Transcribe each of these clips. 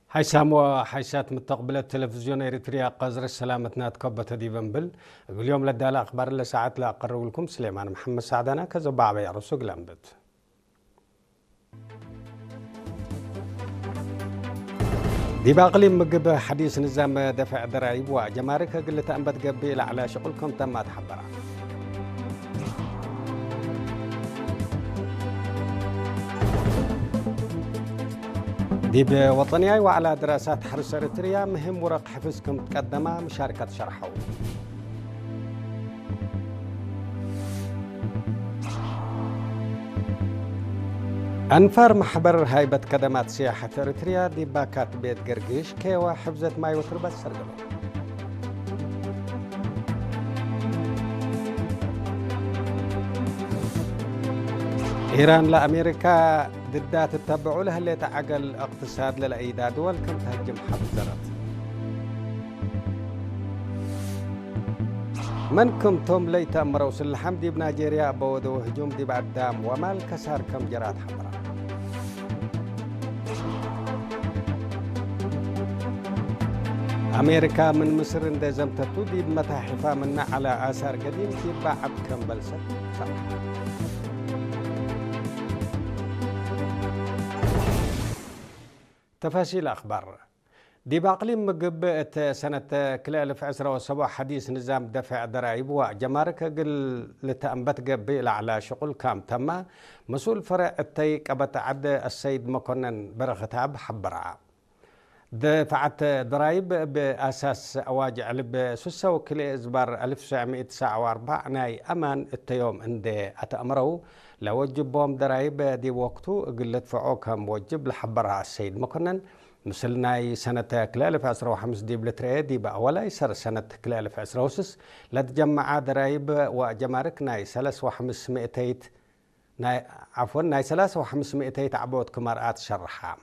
حيسامو حيسات مستقبل التلفزيون إريتريا قزر السلامتنا تكبت دي بنبل اليوم لدى الأخبار اللي ساعات لا أقرر لكم سليمان محمد سعدنا كزبع بيع رسوق لامبت دي باقلي مقب حديث نظام دفع ضرائب وجمارك قلت أنبت قبيل على شغلكم تم تحبرا دي بوطنياي وعلى دراسات حرس إريتريا مهم ورق حفظكم تقدمها مشاركة شرحوا أنفر محبر هايبة كدمات سياحة إريتريا دي باكات بيت قرقيش كيوا حفظة ما يوتربت سرقلو إيران لأمريكا ضدها تتبعوا لها اللي تعقل اقتصاد للأيدا دول كم تهجم حفظرت منكم توم ليت أمروا سلحم دي بنيجيريا بودو هجوم دي بعد دام ومال كسار كم جرات حمراء أمريكا من مصر اندزم تتو دي بمتاحفة منا على آثار قديم دي بعد كم بلسة صح تفاصيل أخبار دي باقليم مقب سنة كلا 2017 حديث نظام دفع ضرائب وجمارك قل لتأنبت قبيل على شغل كام تم مسؤول فرع التيك أبت عد السيد مكونن برختها بحبرها دفعت ضرائب بأساس أواجع بسوسة وكلي إزبار 1994 ناي أمان التيوم عندي أتأمروا لوجبهم ضرائب دي وقتو قلت فعوكم وجب لحبرها السيد مكونن مثل ناي سنة كلالف عسرة وحمس دي بلتري دي بأولا يسر سنة كلالف عسرة وسس لتجمع ضرائب وجمارك ناي سلس وحمس مئتيت ناي عفوا ناي سلس وحمس مئتيت عبود كمارات شرحها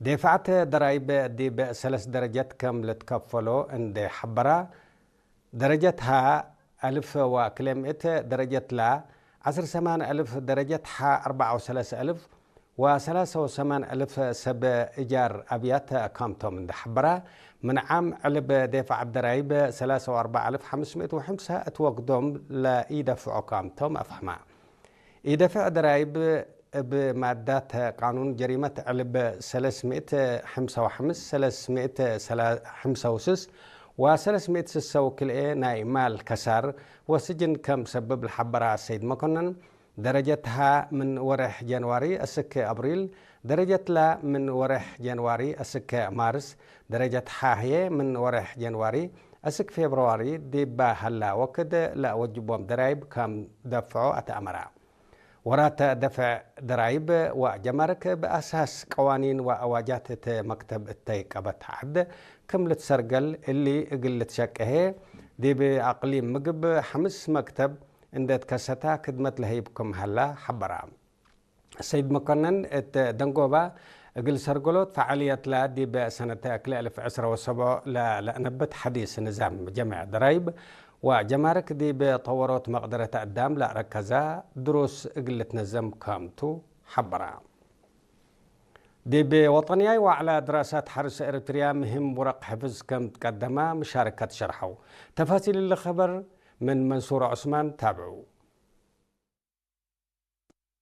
دفعت ضرائب دي بثلاث درجات كم لتكفلوا عند حبرة درجتها 1000 وكلمة درجة لا 10,000 درجة ح 34,000 و83,000 سب إيجار أبيات كامتو من حبرة من عام علب دفع الضرائب 43,505 أتوقدهم لا يدفعوا كامتو أفهمها يدفع ضرائب بمادات قانون جريمة علب 355 355 و306 وكل ناي مال كسر وسجن كم سبب الحبرة السيد مكونن درجتها من ورح جنواري السكة أبريل درجة لا من ورح جنواري السكة مارس درجة هي من ورح جنواري السك فبراير دي هلا وكده لا وجبهم ضرائب كم دفعوا أتأمرا ورات دفع ضرائب وجمارك بأساس قوانين وأواجات مكتب التيك أبت عد كم لتسرقل اللي قلت شكه دي بأقليم مقب 5 مكتب عند تكستا خدمة لهيبكم هلا حبرا السيد مكونن دنقوبا قل سرقلوت فعالية لا دي بسنة أكل 2017 لأنبت حديث نظام جمع ضرائب وجمارك دي بطورات مقدرة قدام لا ركزا دروس قلت نظام كامتو حبرا دي بوطنياي وعلى دراسات حرس إريتريا مهم ورق حفظ كم تقدمها مشاركة شرحوا تفاصيل الخبر من منصور عثمان تابعوا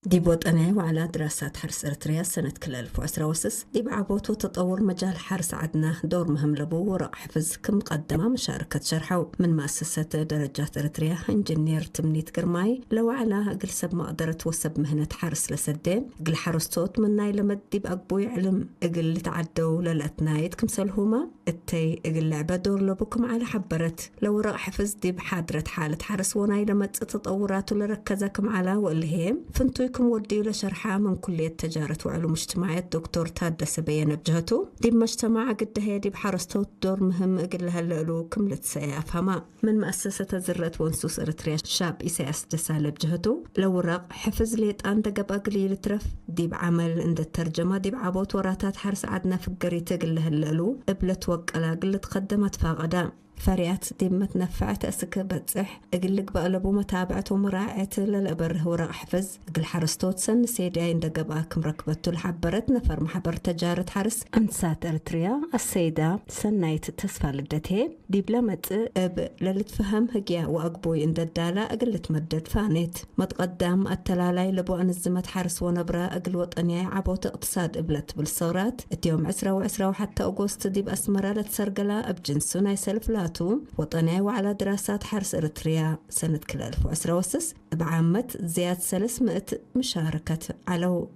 دي بوطنياي وعلى دراسات حرس إريتريا سنة كل 2010 دي بعبوت وتطور مجال حرس عدنا دور مهم لبو ورق حفظ كم قدمها مشاركة شرحوا من مؤسسة درجات إريتريا إنجنير تمنيت قرماي لو على قل سب مقدرة وسب مهنة حرس لسدين قل حرس صوت من ناي لمد دي بأقبوي علم قل تعدوا للأتنايت كم سلهما التي قل لعبة دور لبوكم على حبرت لو ورق حفظ دي بحادرة حالة حرس وناي لمد تطورات لركزكم على والهيم فانتو كم ودي لشرحها من كلية تجارة وعلوم اجتماعية دكتور تادس بيان بجهته دي مجتمع قد هيدي بحرستو دور مهم اقل هلقلو كم لتسايا أفهما من مؤسسة زرة ونسوس إريتريا شاب إساس دسالة بجهته لو ورق حفظ ليت أندق بقليل ترف دي بعمل عند الترجمة دي بعبوت وراتات حرس عدنا في القرية قل هلقلو قبلت وقلا قلت قدمت فاقدا فريات ديمت نفعت أسك بتصح أقلق بقلبو متابعته مراعية للأبر وراء حفز أقل حرستوت سن سيداين دقباكم ركبتو الحبرت نفر محبر تجارة حرس أمسات إريتريا السيدة سنايت تسفى لدته ديبلمت أب للتفهم هجيا وأقبوي إن دالة أقل تمدد فانيت متقدم التلالاي لبو أنزمت حرس ونبرا أقل وطنيا عبوت اقتصاد إبلت بالصورات اليوم عسرة وحتى أغسطس ديب أسمرة لتسرقلا بجنسونا يسلفلاتو وطنيا وعلى دراسات حرس إريتريا سنة كل 2010 بعامة زياد 300 مشاركة علو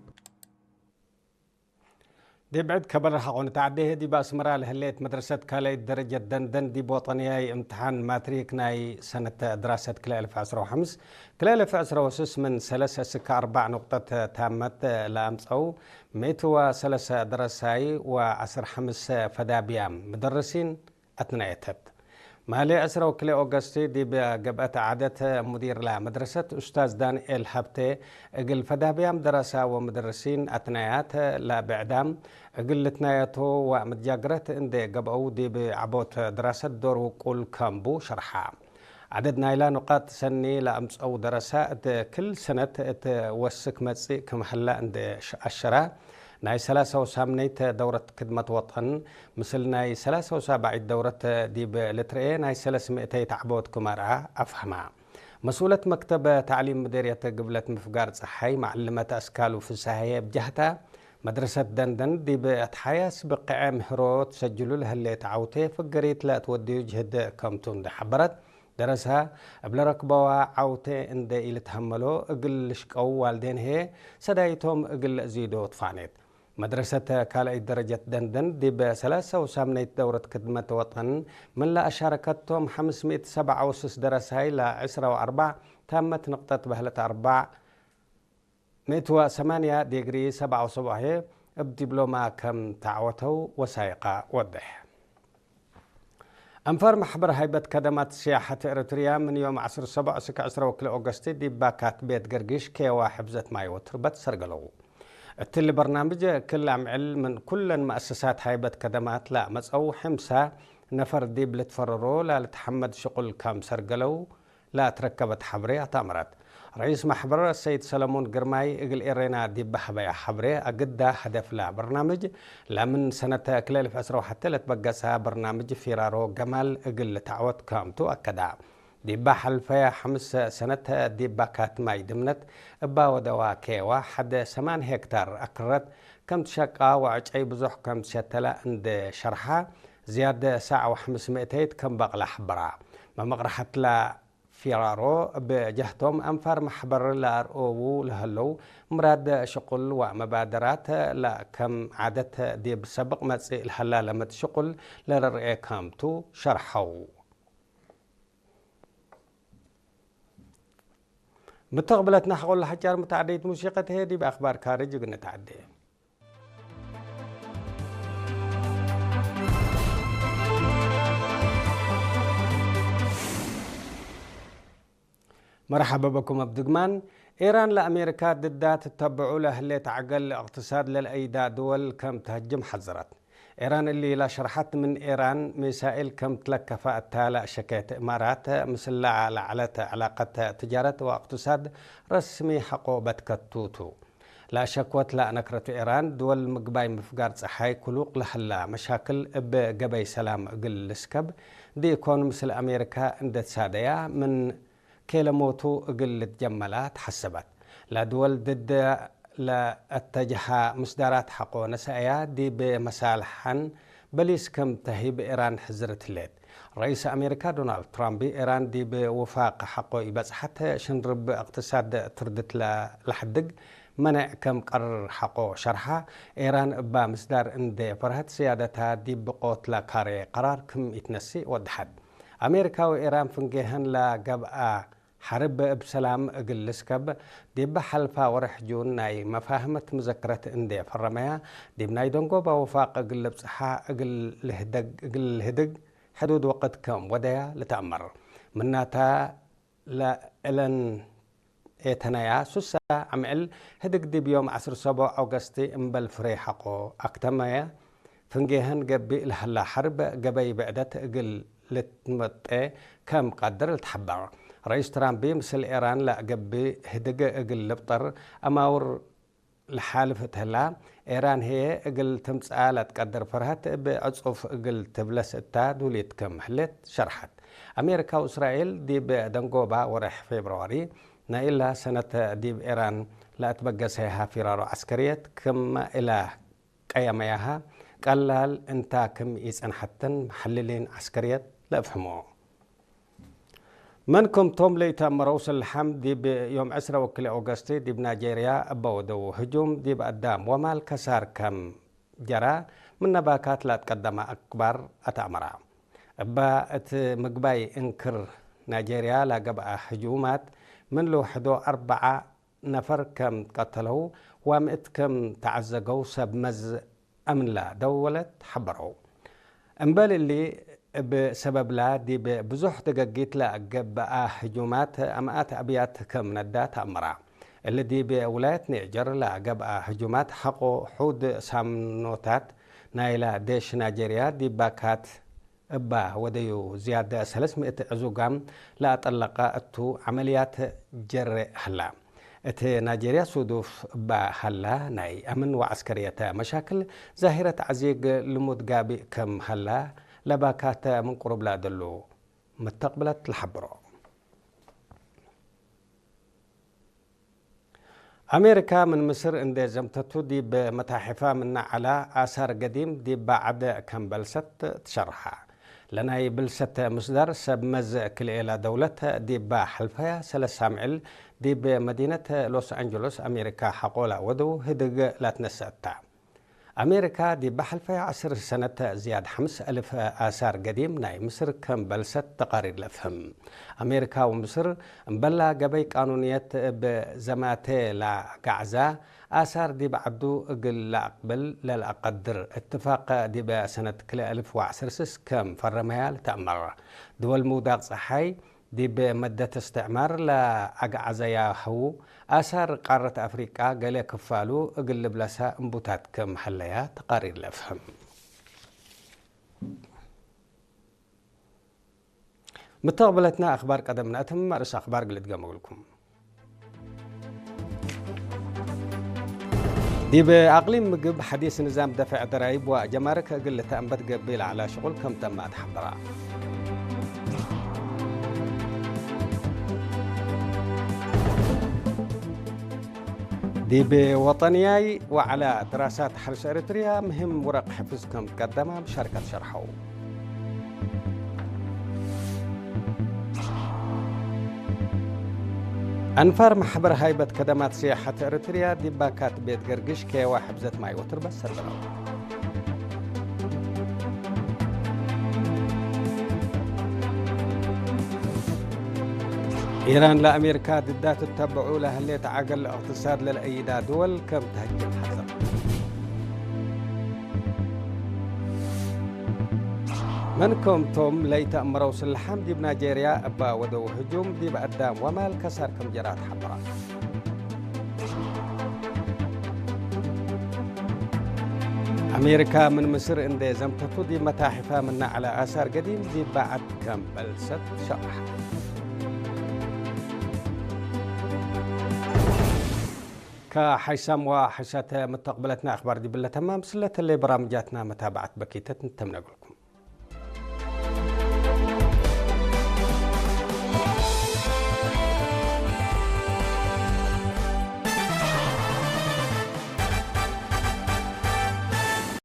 دي بعد كبر حقون تعديه دي بأسمرة لهليت مدرسة كالي درجة دندن دي بوطنياي امتحان ماتريك ناي سنة دراسة كلا 2015 كلا 2016 من 3.4 نقطة تامت لأمس أو 103 درساي و15 فدابيام مدرسين أتنايتت مالي 10 وكلا أوغستي دي بقبقة عادة مدير لمدرسة أستاذ دانيال هابتي اقل فدابيام دراسة ومدرسين أتنايات لا بعدام اقل تناياتو ومتجاقرت اندي قبقو دي بعبوت دراسة دور وقول كامبو شرحا عدد نايلا نقاط سني لأمس أو دراسات كل سنة توسك متسي كمحلا عند الشراء ناي 73 دورة خدمة وطن مثل ناي 73 دورة ديب لترئي ناي 300 تعبوت كمارعة أفهمها مسؤولة مكتب تعليم مديرية قبلة مفقار صحي معلمة أسكال وفساهية بجهتها مدرسة دندن ديب أتحياس بقعة مهروت سجلوا لها اللي تعوتي فقريت لا تودي جهد كمتون دي حبرت درسها قبل ركبوا عوتي اند إلى تحملوا اقل شقو والدين هي سدايتهم اقل زيدو طفانيت مدرسة كالي درجة دندن دي بثلاثة وسامنيت دورة خدمة وطن من لا أشاركتهم 567 درساي لا 10 و4 تمت نقطة بهلة 4 108 ديجري 77 بدبلومة كم تعوتوا وسائقة وضح أنفر محبر هيبة كدمات سياحة إريتريا من يوم 10 وكل أغسطس دي باكات بيت قرقيش كيوا حبزة ماي وتربت سرقلو التلي برنامج كل عمل من كل مؤسسات هيبة كدمات لا مسأو حمسة نفر ديب لتفررو لا لتحمد شغل كام سرقلو لا تركبت حبري اعتمرت رئيس محبر السيد سلمون قرماي اقل إيرينا ديب بحبيا حبري أقدا هدف لا برنامج لا من سنة كلال في أسرو حتى لتبقسها برنامج فيرارو جمال اقل تعود كامتو أكدا ديبا حلفيا 5 سنة ديبا كات ماي دمنت ابا ودوا كيوا حد 8 هكتار أكرت كم تشقا وعجي بزوح كم تشتلا عند شرحة زيادة ساعة و500 كم بغلا حبرا ما مقرحت لا فيرارو بجهتهم أنفر محبر لأرؤو لهلو مراد شغل ومبادرات لا كم عادة ديب سبق متسئ الحلالة متشغل لرأي كامتو شرحو متقبلتنا حقول الحجار متعدية موسيقى هذه بأخبار خارج ونتعدي مرحبا بكم أبدقمان إيران لأمريكا ضدات تتبعوا له اللي تعقل اقتصاد للأيداء دول كم تهجم حذرت إيران اللي لا شرحت من إيران مسائل كم تلكفة التالة شكيت إمارات مثل على علاقة تجارة واقتصاد رسمي حقوبة كتوتو لا شكوت لا نكرة إيران دول مقباي مفقار صحي كلوق لحلا مشاكل بقبي سلام قل لسكب دي يكون مثل أمريكا اندت سادية من كيلموتو قل تجملات حسبت لا دول ضد لا اتجه مصدرات حقو نسايا دي بمصالحن بليس كم تهيب إيران حزرت الليل رئيس أمريكا دونالد ترامب إيران دي بوفاق حقو يبس حتى شنرب اقتصاد تردت لحدق منع كم قرر حقو شرحة إيران با مصدر اندي فرهت سيادتها دي بقوت لا كاري قرار كم يتنسي ودحد أمريكا وإيران فنجيهن لا قبقى حرب بسلام اقل لسكب دي بحلفا ورح جون ناي مفاهمة مذكرة اندي فرميا دي بناي دونقو بوفاق اقل بصحة اقل الهدق حدود وقت كم ودايا لتأمر مناتا لا إلن ايتنايا سوسا عمل هدق دي بيوم 10 أغسطس امبل فري حقو اكتمايا فنجيهن قبي الهلا حرب قبي بعدت اقل لتمطئ كم قدر التحبر رئيس ترامب مثل إيران لا قبي هدق اقل لبطر أماور الحالف تهلا إيران هي اقل تمسألة تقدر فرهت بأصف اقل تبلس التاد وليت كم حلت شرحت أمريكا وإسرائيل دي بدنقوبة ورح فبراير نايلا سنة ديب إيران لا تبقسها فرار عسكرية كما إلى قياميها قلال انتا كم يسأن حتى محللين عسكرية لا فهموا منكم توم ليتا مروس الحمد دي بيوم 10 وكل أغسطس دي بنيجيريا أبودو هجوم دي بقدام ومال كسار كم جرى من نباكات لا تقدم أكبر أتأمرا أبا مقباي انكر نيجيريا لا قبع هجومات من لو حدو 4 نفر كم قتلوا ومئت كم تعزقوا سب مز أمن لا دولت حبروا أمبال اللي بسبب لا دي بزح دقاقيت لا قبع هجومات أمئات أبيات كم ندات أمرا اللي دي بولاية نيجر لا قبع هجومات حقو حود سامنوتات نايلا ديش نيجيريا دي باكات أبا وديو زيادة 300 عزوقام لا أطلق أتو عمليات جر هلا ات نيجيريا صدوف با هلا ناي أمن وعسكرية مشاكل ظاهرة عزيق لمود قابي كم هلا لباكات من قرب لا دلو متقبلت الحبرو أمريكا من مصر اندي زمتتو دي بمتاحفة من على آثار قديم دي بعد كم بلست تشرحها لنا يبلست مصدر سب مز كل إلى دولتها دي بحلفها 3 سامعل دي بمدينة لوس أنجلوس أمريكا حقولا ودو هدق لا تنسأتها أمريكا دي بحلفها 10 سنة زياد 5000 آثار قديم ناي مصر كم بلست تقارير لفهم أمريكا ومصر مبلا قبي قانونية بزماتي لا قعزة آثار دي بعدو اقل لا أقبل لا أقدر اتفاق دي بسنة كل 1010 كم فرميال تأمر دول موداق صحي دي بمدة استعمار لا أقعزيا هو آثار قارة أفريقيا قال كفالو اقل بلسا انبوتات كم حليا تقارير لفهم متقبلتنا أخبار قدمنا أتم رأس أخبار قلت قام لكم دي بأقليم مقب حديث نظام دفع ضرائب وجمارك قلت أنبت قبيل على شغل كم تم أتحضرها دي بوطنياي وعلى دراسات حرس إريتريا مهم ورق حفظكم تقدمها بشركة شرحو أنفار محبر هايبة كدمات سياحة إريتريا دي باكات بيت قرقش كي واحد زت ماي وتر بس سربلو إيران لأمريكا ضدات تتبعوا لها اللي تعقل الاقتصاد للأيدا دول كم تهجم حذر منكم توم ليت أمروا سلحام دي بنيجيريا أبا ودو هجوم دي بقدام ومال كسر كم جرات حبرا أمريكا من مصر اندي زمتتو دي متاحفة منا على آثار قديم دي بعد كم بلست شرح كحيسام وحيسات متقبلتنا أخبار دي بالله تمام سلة اللي برامجاتنا متابعة بكيتة نتمنى لكم